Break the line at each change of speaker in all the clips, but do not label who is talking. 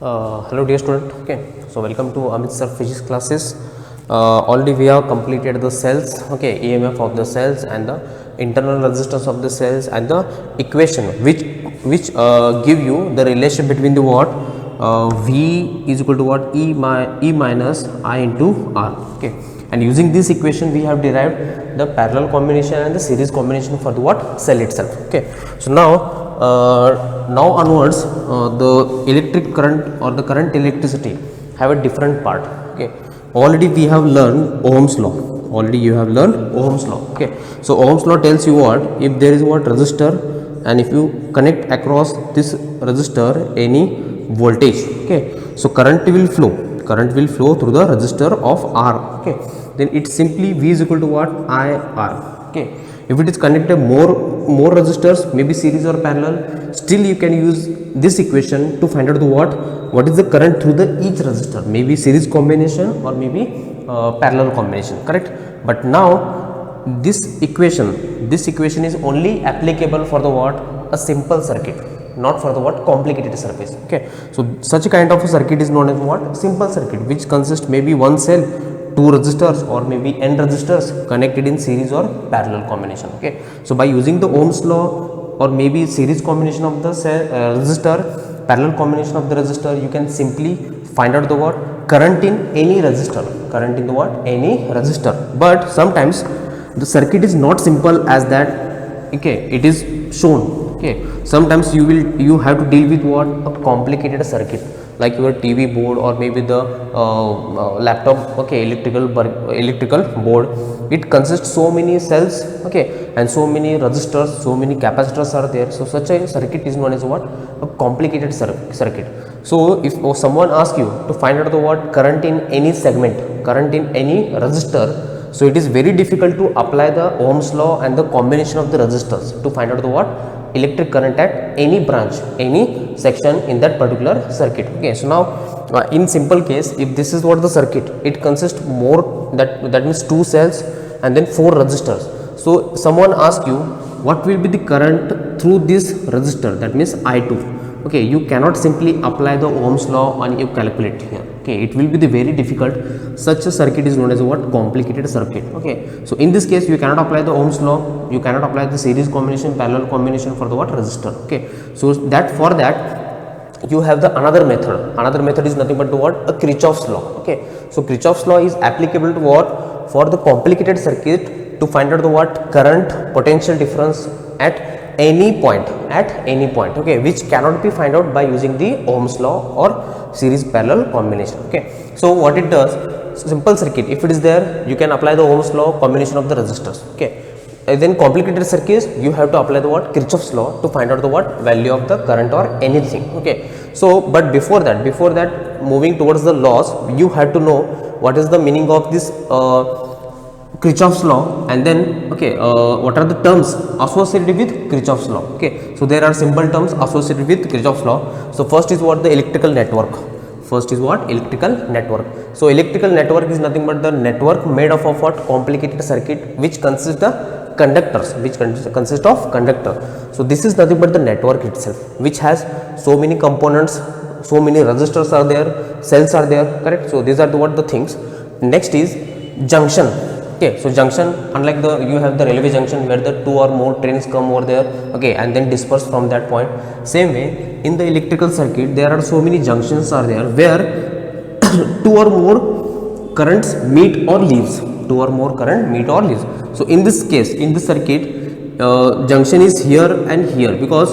Hello dear student. Okay, so welcome to Amit sir physics classes. Already we have completed the cells, okay, EMF of the cells and the internal resistance of the cells and the equation which give you the relation between the what V is equal to what E minus I into R. Okay, and using this equation we have derived the parallel combination and the series combination for the what cell itself. Okay, so now onwards the electric current or the current electricity have a different part. Okay, already we have learned Ohm's law. Already you have learned Ohm's law. Okay, so Ohm's law tells you what, if there is what resistor and if you connect across this resistor any voltage, okay, so current will flow through the resistor of R. Okay, then it simply V is equal to what, IR. Okay, if it is connected more resistors, maybe series or parallel, still you can use this equation to find out the what is the current through the each resistor, maybe series combination or maybe parallel combination, correct? But now this equation is only applicable for the what, a simple circuit, not for the what, complicated circuits. Okay, so such a kind of a circuit is known as what, simple circuit, which consists maybe one cell, two resistors or maybe n resistors connected in series or parallel combination. Okay, so by using the Ohm's law or maybe series combination of the resistor, parallel combination of the resistor, you can simply find out the what, current in any resistor, but sometimes the circuit is not simple as that. Okay, it is shown. Okay, sometimes you have to deal with what, a complicated circuit like your TV board or maybe the laptop, okay, electrical board. It consists so many cells, okay, and so many resistors, so many capacitors are there. So such a circuit is known as what, a complicated circuit. So if someone asks you to find out the what, current in any segment, current in any resistor, so it is very difficult to apply the Ohm's law and the combination of the resistors to find out the what, electric current at any branch, any section in that particular circuit. Okay, so now in simple case, if this is what the circuit, it consists more, that means two cells and then four resistors. So someone asks you what will be the current through this resistor, that means I2. Okay, you cannot simply apply the Ohm's law and you calculate here. Okay, it will be the very difficult. Such a circuit is known as what, complicated circuit. Okay, so in this case you cannot apply the Ohm's law, you cannot apply the series combination, parallel combination for the what, resistor. Okay, so for that you have the another method is nothing but the what, a Kirchhoff's law. Okay, so Kirchhoff's law is applicable to what, for the complicated circuit, to find out the what, current potential difference at any point, okay, which cannot be find out by using the Ohm's law or series parallel combination. Okay, so what it does, simple circuit, if it is there, you can apply the Ohm's law, combination of the resistors. Okay, and then complicated circuits, you have to apply the what, Kirchhoff's law to find out the what, value of the current or anything. Okay, so but before that moving towards the laws, you have to know what is the meaning of this Kirchhoff's law, and then okay, what are the terms associated with Kirchhoff's law. Okay, so there are simple terms associated with Kirchhoff's law. So first is what, the electrical network. So electrical network is nothing but the network made up of what, complicated circuit which consists the conductors, consist of conductor. So this is nothing but the network itself, which has so many components, so many resistors are there, cells are there, correct? So these are the things. Next is junction. Okay, so junction, unlike you have the railway junction where the two or more trains come over there, okay, and then disperse from that point. Same way in the electrical circuit there are so many junctions are there where two or more currents meet or leaves. So in this case, in this circuit, junction is here and here, because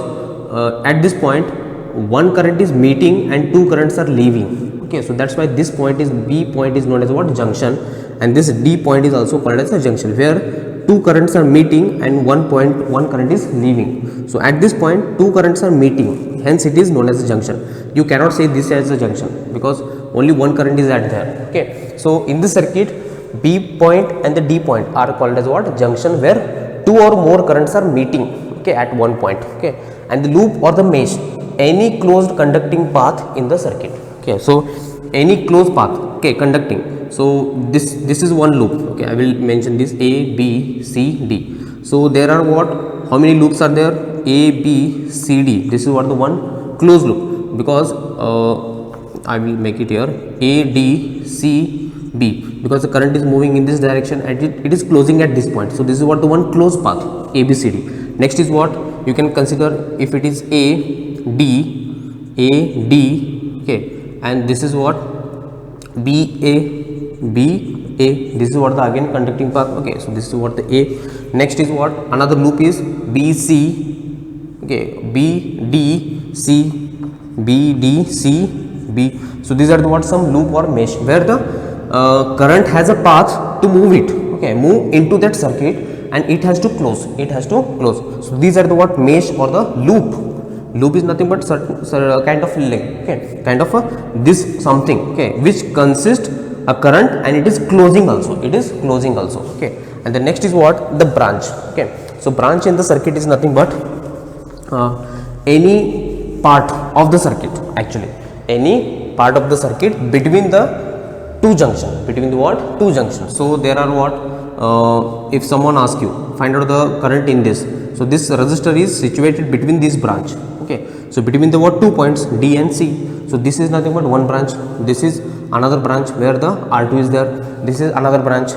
at this point one current is meeting and two currents are leaving. Okay, so that's why this point is, B point is known as what, junction, and this D point is also called as a junction, where two currents are meeting and one current is leaving. So at this point two currents are meeting, hence it is known as a junction. You cannot say this as a junction because only one current is at there. Okay, so in this circuit, B point and the D point are called as what, junction, where two or more currents are meeting, okay, at one point. Okay, and the loop or the mesh, any closed conducting path in the circuit. Okay, so any closed path, okay, conducting. So this is one loop. Okay, I will mention this A, B, C, D. So there are what, how many loops are there? A, B, C, D. This is what, the one closed loop, because I will make it here A, D, C, B, because the current is moving in this direction and it is closing at this point. So this is what the one closed path A, B, C, D. Next is what you can consider, if it is A, D, okay, and this is what B, A, this is what the again conducting path, okay. So this is what the A. Next is what another loop is B, C, okay, B, D, C, B, D, C, B. So these are the what some loop or mesh where the current has a path to move it, okay, move into that circuit, and it has to close, so these are the what mesh or the loop is nothing but certain kind of link, okay, kind of a this something, okay, which consists a current and it is closing also, okay. And the next is what the branch, okay. So branch in the circuit is nothing but any part of the circuit, actually any part of the circuit between the two junctions, so there are what if someone asks you find out the current in this, so this resistor is situated between this branch, okay. So between the what 2 points D and C, so this is nothing but one branch, this is another branch where the R2 is there, this is another branch,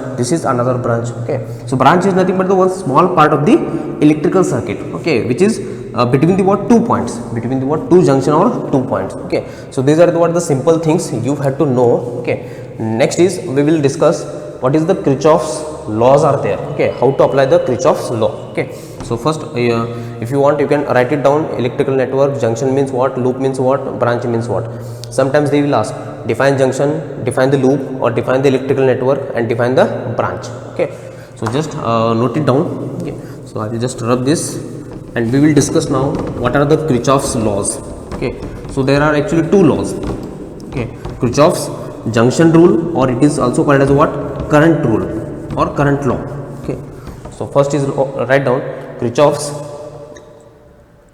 okay. So branch is nothing but the one small part of the electrical circuit, okay, which is between the what 2 points, between the what 2 junction or 2 points, okay. So these are the what the simple things you have to know, okay. Next is we will discuss what is the Kirchhoff's laws are there, okay, how to apply the Kirchhoff's law, okay. So first if you want you can write it down. Electrical network, junction means what, loop means what, branch means what. Sometimes they will ask define junction, define the loop, or define the electrical network and define the branch, okay. So just note it down, okay. So I will just rub this and we will discuss now what are the Kirchhoff's laws, okay. So there are actually two laws, okay, Kirchhoff's junction rule, or it is also called as what current rule or current law, okay. So first is write down Kirchhoff's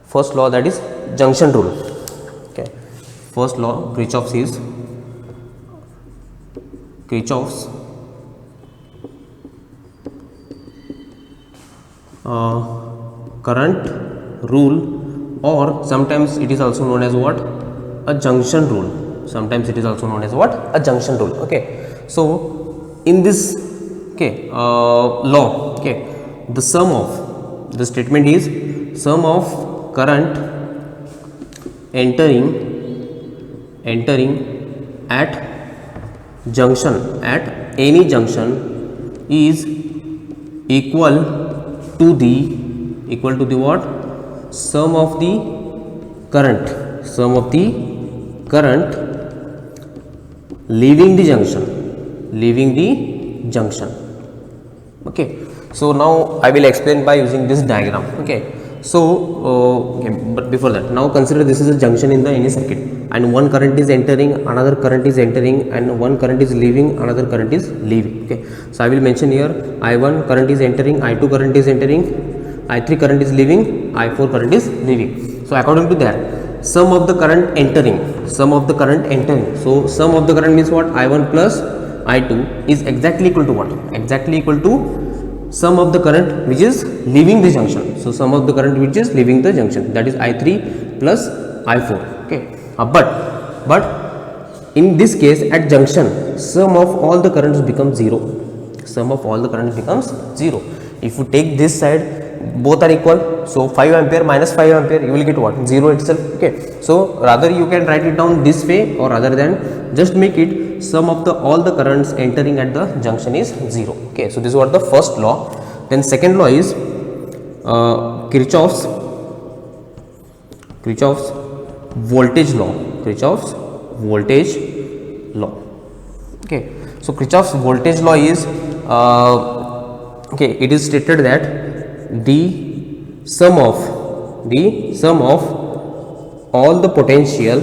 first law, that is junction rule, okay. First law Kirchhoff's is Kirchhoff's current rule, or sometimes it is also known as what a junction rule, okay. So in this, okay, law, okay, the sum of the statement is sum of current entering at junction, at any junction, is equal to the what sum of the current leaving the junction, okay. So now I will explain by using this diagram, okay. So okay, but before that, now consider this is a junction in the any circuit, and one current is entering, another current is entering, and one current is leaving, another current is leaving, okay. So I will mention here I1 current is entering, I2 current is entering, I3 current is leaving, I4 current is leaving. So according to that, sum of the current entering, so sum of the current means what, I1 plus I2 is exactly equal to what, sum of the current which is leaving the junction. So sum of the current which is leaving the junction, that is I3 plus I4, okay. But in this case at junction, sum of all the currents becomes 0, if you take this side, both are equal, so 5 ampere minus 5 ampere, you will get what, 0 itself, okay. So rather you can write it down this way, or rather than just make it sum of the all the currents entering at the junction is 0, okay. So this is what the first law. Then second law is Kirchhoff's voltage law, okay. So Kirchhoff's voltage law is okay, it is stated that the sum of all the potential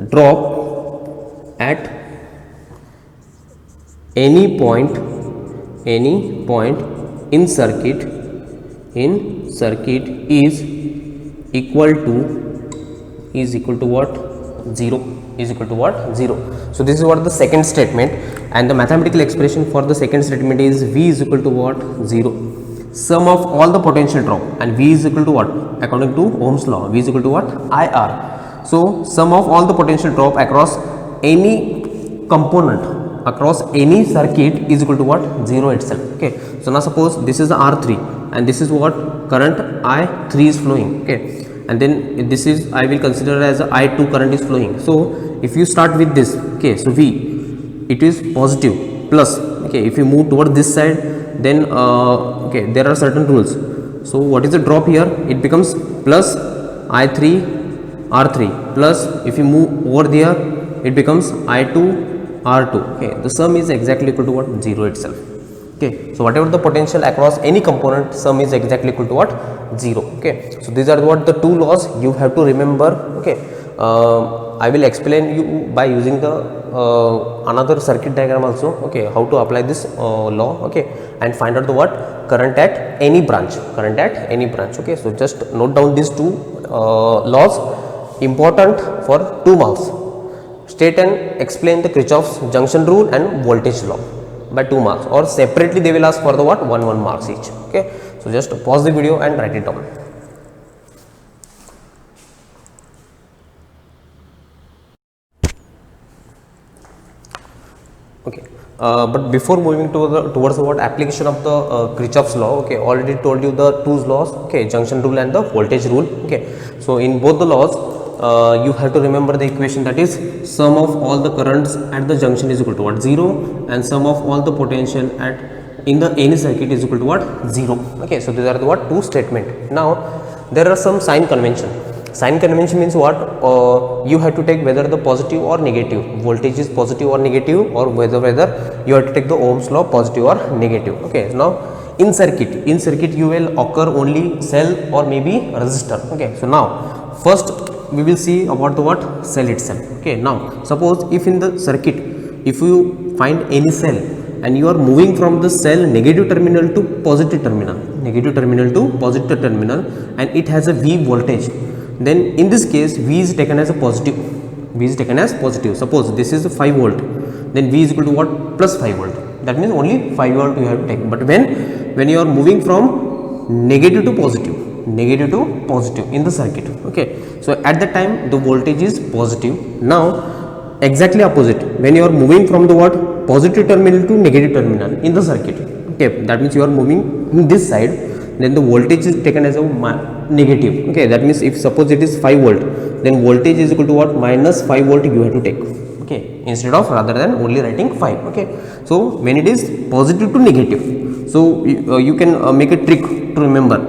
drop at any point in circuit is equal to what, 0. So this is what the second statement, and the mathematical expression for the second statement is V is equal to what, 0. sum of all the potential drop, and V is equal to what? According to Ohm's law, V is equal to what? IR. So sum of all the potential drop across any component, across any circuit is equal to what? 0 itself. Okay, so now suppose this is the R3 and this is what? Current I3 is flowing. Okay, and then this is, I will consider as a I2 current is flowing. So if you start with this, okay, so V, it is positive plus. Okay, if you move toward this side, then okay, there are certain rules. So what is the drop here? It becomes plus I3 R3 plus, if you move over there, it becomes I2 R2. Okay, the sum is exactly equal to what? 0 itself. Okay, so whatever the potential across any component, sum is exactly equal to what? 0. Okay, so these are what the two laws you have to remember. Okay, I will explain you by using the another circuit diagram also. Okay, how to apply this law. Okay, and find out the what? Current at any branch, current at any branch. Okay, so just note down these two laws, important for 2 marks. State and explain the Kirchhoff's junction rule and voltage law by 2 marks, or separately they will ask for the what? 1 marks each. Okay, so just pause the video and write it down. Okay, but before moving to the towards the what application of the Kirchhoff's law, okay, already told you the two laws, okay, junction rule and the voltage rule. Okay, so in both the laws, you have to remember the equation, that is sum of all the currents at the junction is equal to what? 0, and sum of all the potential at in the any circuit is equal to what? 0. Okay, so these are the what? Two statement. Now there are some sign convention. Sign convention means what? You have to take whether the positive or negative voltage is positive or negative, or whether you have to take the Ohm's law positive or negative. Okay, so now in circuit you will occur only cell or maybe resistor. Okay, so now first we will see about the what? Cell itself. Okay, now suppose if in the circuit, if you find any cell and you are moving from the cell negative terminal to positive terminal, and it has a V voltage, then in this case V is taken as a positive. Suppose this is 5 volt, then V is equal to what? Plus 5 volt. That means only 5 volt you have to take. But when you are moving from negative to positive in the circuit, okay, so at that time the voltage is positive. Now exactly opposite, when you are moving from the what? Positive terminal to negative terminal in the circuit, okay, that means you are moving in this side, then the voltage is taken as a negative. Okay, that means if suppose it is 5 volt, then voltage is equal to what? Minus 5 volt you have to take. Okay, instead of rather than only writing 5. Okay, so when it is positive to negative, so you can make a trick to remember.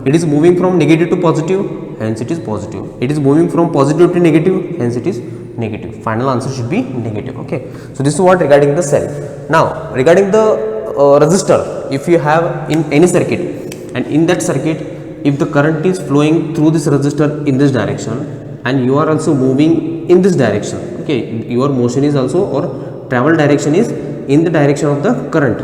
It is moving from negative to positive, hence it is positive. It is moving from positive to negative, hence it is negative. Final answer should be negative. Okay, so this is what regarding the cell. Now regarding the resistor, if you have in any circuit, and in that circuit if the current is flowing through this resistor in this direction, and you are also moving in this direction, okay, your motion is also, or travel direction is in the direction of the current,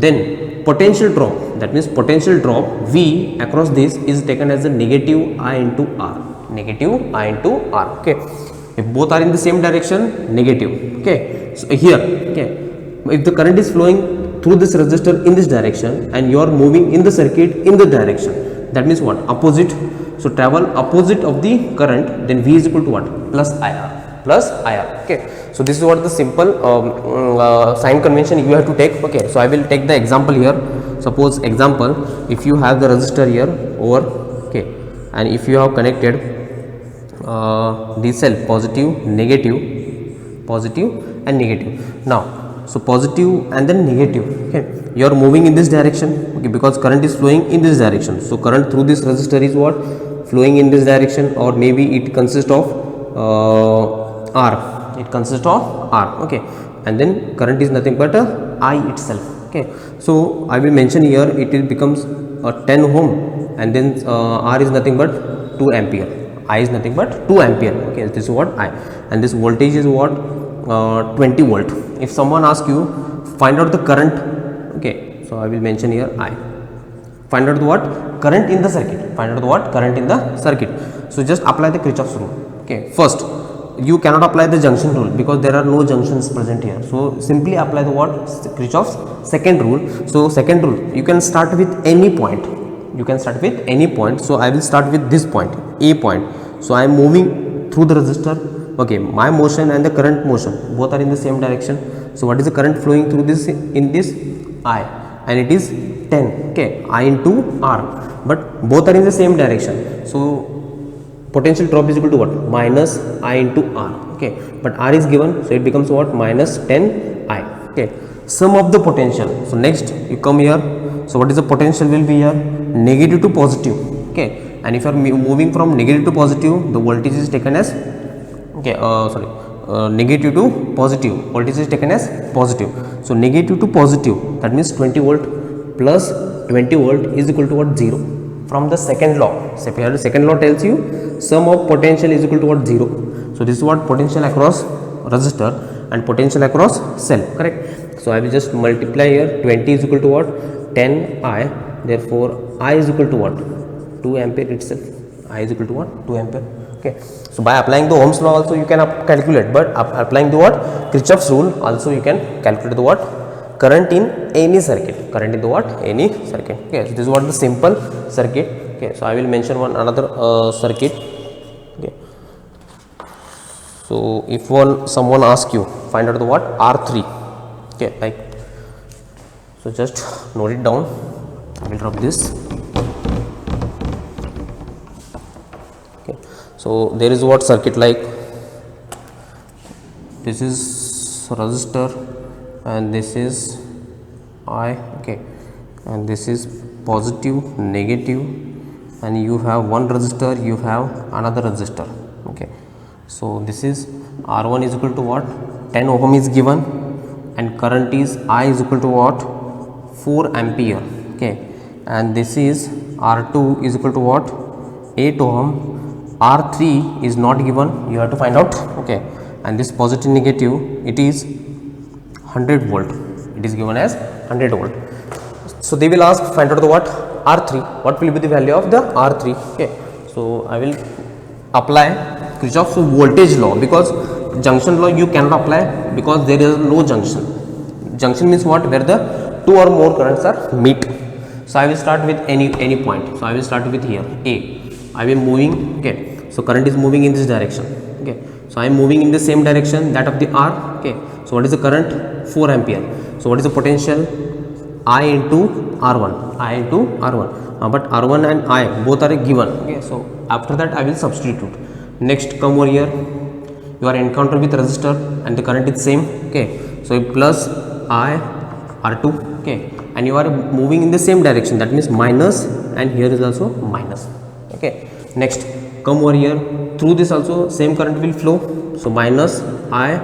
then potential drop, that means potential drop V across this is taken as a negative I into R. Okay, if both are in the same direction, negative. Okay, so here, okay, if the current is flowing through this resistor in this direction and you are moving in the circuit in the direction, that means what? Opposite. So travel opposite of the current, then V is equal to what? Plus IR. Okay, so this is what the simple sign convention you have to take. Okay, so I will take the example here. Suppose example, if you have the resistor here over, okay, and if you have connected the cell positive and negative. Now so positive and then negative, okay, you are moving in this direction, okay, because current is flowing in this direction. So current through this resistor is what? Flowing in this direction, or maybe it consists of R. Okay, and then current is nothing but I itself. Okay, so I will mention here it becomes 10 ohm, and then R is nothing but 2 ampere. I is nothing but 2 ampere. Okay, this is what I, and this voltage is what? 20 volt. If someone asks you find out the current, okay, so I will mention here I. Find out the what? Current in the circuit. So just apply the Kirchhoff's rule. Okay, first you cannot apply the junction rule because there are no junctions present here. So simply apply the what? Kirchhoff's second rule. So second rule, you can start with any point. You can start with any point. So I will start with this point, A point. So I am moving through the resistor. Okay, my motion and the current motion both are in the same direction. So what is the current flowing through this in this? I, and it is 10. Okay, I into R, but both are in the same direction. So potential drop is equal to what? Minus I into R. Okay, but R is given, so it becomes what? Minus 10 I. Okay, sum of the potential. So next you come here. So what is the potential will be here? Negative to positive. Okay, and if you are moving from negative to positive, the voltage is taken as negative to positive, voltage is taken as positive. So negative to positive, that means 20 volt plus 20 volt is equal to what? 0. From the second law. So here the second law tells you sum of potential is equal to what? 0. So this is what? Potential across resistor and potential across cell, correct? So I will just multiply here. 20 is equal to what? 10 I. Therefore I is equal to what? 2 ampere itself. I is equal to what? 2 ampere. Okay, so by applying the Ohm's law also you can calculate, but applying the what? Kirchhoff's rule also you can calculate the what? Current in any circuit. Current in the what? Any circuit. Okay, so this is what the simple circuit. Okay, so I will mention another circuit. Okay, so if someone asks you, find out the what? R3. Okay, like, so just note it down. I will drop this. So there is what circuit like, this is resistor and this is I, okay, and this is positive, negative, and you have one resistor, you have another resistor. Okay, so this is R1 is equal to what? 10 ohm is given, and current is I is equal to what? 4 ampere. Okay, and this is R2 is equal to what? 8 ohm. R3 is not given, you have to find out. Okay, and this positive negative, it is 100 volt, it is given as 100 volt. So they will ask, find out the what? R3, what will be the value of the R3? Okay, so I will apply Kirchhoff's voltage law, because junction law you cannot apply because there is no junction. Junction means what? Where the two or more currents are meet. So I will start with any point. So I will start with here A. I am moving. Okay, so current is moving in this direction. Okay, so I am moving in the same direction, that of the R. Okay, so what is the current? 4 ampere. So what is the potential? I into R1. I into R1. But R1 and I both are given. Okay, so after that I will substitute. Next, come over here. You are encountered with resistor and the current is same. Okay, so plus I R2. Okay, and you are moving in the same direction, that means minus, and here is also minus. Okay, next come over here. Through this also same current will flow, so minus I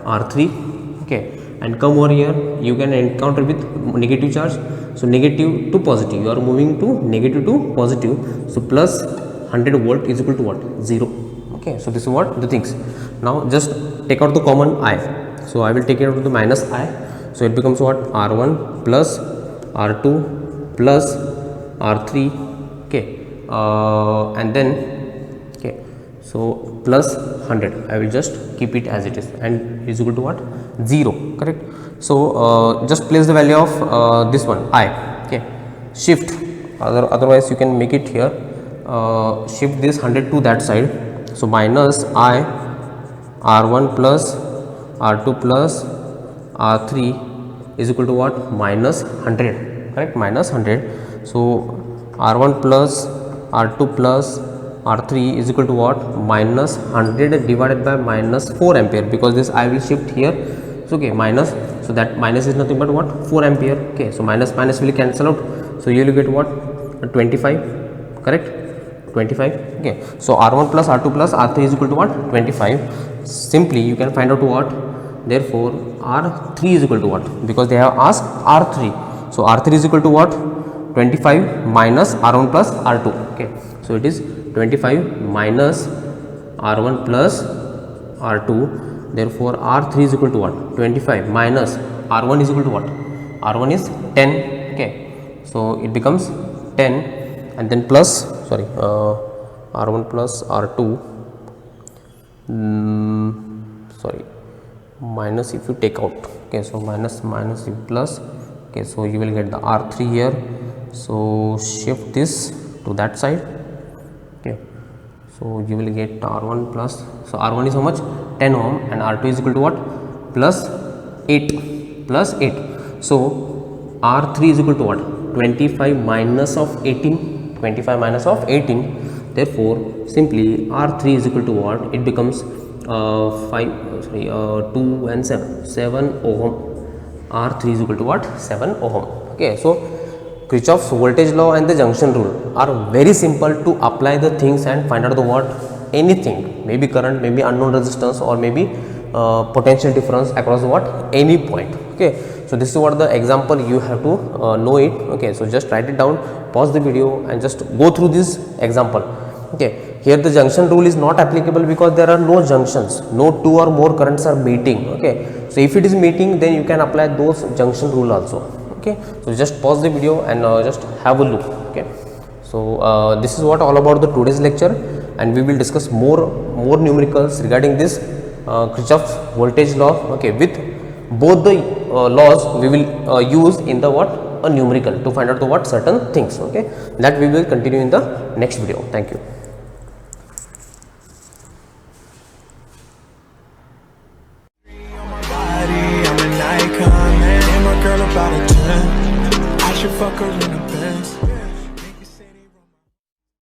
R3. Okay, and come over here, you can encounter with negative charge, so negative to positive, you are moving to negative to positive, so plus 100 volt is equal to what? 0. Okay, so this is what the things. Now just take out the common I, so I will take it out to the minus I, so it becomes what? R1 plus R2 plus R3. Okay, and then okay, so plus 100, I will just keep it as it is, and is equal to what? 0, correct? So just place the value of this one I. Okay, shift, otherwise you can make it here, shift this 100 to that side, so minus I R1 plus R2 plus R3 is equal to what? Minus 100, correct? Minus 100. So R1 plus R2 plus R3 is equal to what? Minus 100 divided by minus 4 ampere, because this I will shift here. So okay, minus, so that minus is nothing but what? 4 ampere. Okay, so minus will cancel out, so you will get what? 25, correct? 25. Okay, so R1 plus R2 plus R3 is equal to what? 25. Simply you can find out what? Therefore R3 is equal to what? Because they have asked R3, so R3 is equal to what? 25 minus R1 plus R2. Okay, so it is 25 minus R1 plus R2. Therefore R3 is equal to what? 25 minus R1 is equal to what? R1 is 10. Okay, so it becomes 10, and then plus R1 plus R2, sorry, minus if you take out. Okay, so minus you plus. Okay, so you will get the R3 here. So shift this to that side. Okay, so you will get R1 plus. So R1 is how much? 10 ohm, and R2 is equal to what? Plus 8 plus 8. So R3 is equal to what? 25 minus of 18. 25 minus of 18. Therefore, simply R3 is equal to what? It becomes 2 and 7 ohm. R3 is equal to what? 7 ohm. Okay, so Kirchhoff's voltage law and the junction rule are very simple to apply the things and find out the what? Anything, maybe current, maybe unknown resistance, or maybe potential difference across the what? Any point. Okay, so this is what the example you have to know it. Okay, so just write it down, pause the video and just go through this example. Okay, here the junction rule is not applicable because there are no junctions, no two or more currents are meeting. Okay, so if it is meeting, then you can apply those junction rule also. Okay, so just pause the video and just have a look. Okay, so this is what all about the today's lecture, and we will discuss more numericals regarding this Kirchhoff's voltage law. Okay, with both the laws we will use in the what? A numerical to find out the what? Certain things. Okay, that we will continue in the next video. Thank you.
I'm an icon, man. And my girl about a 10. I should fuck her in the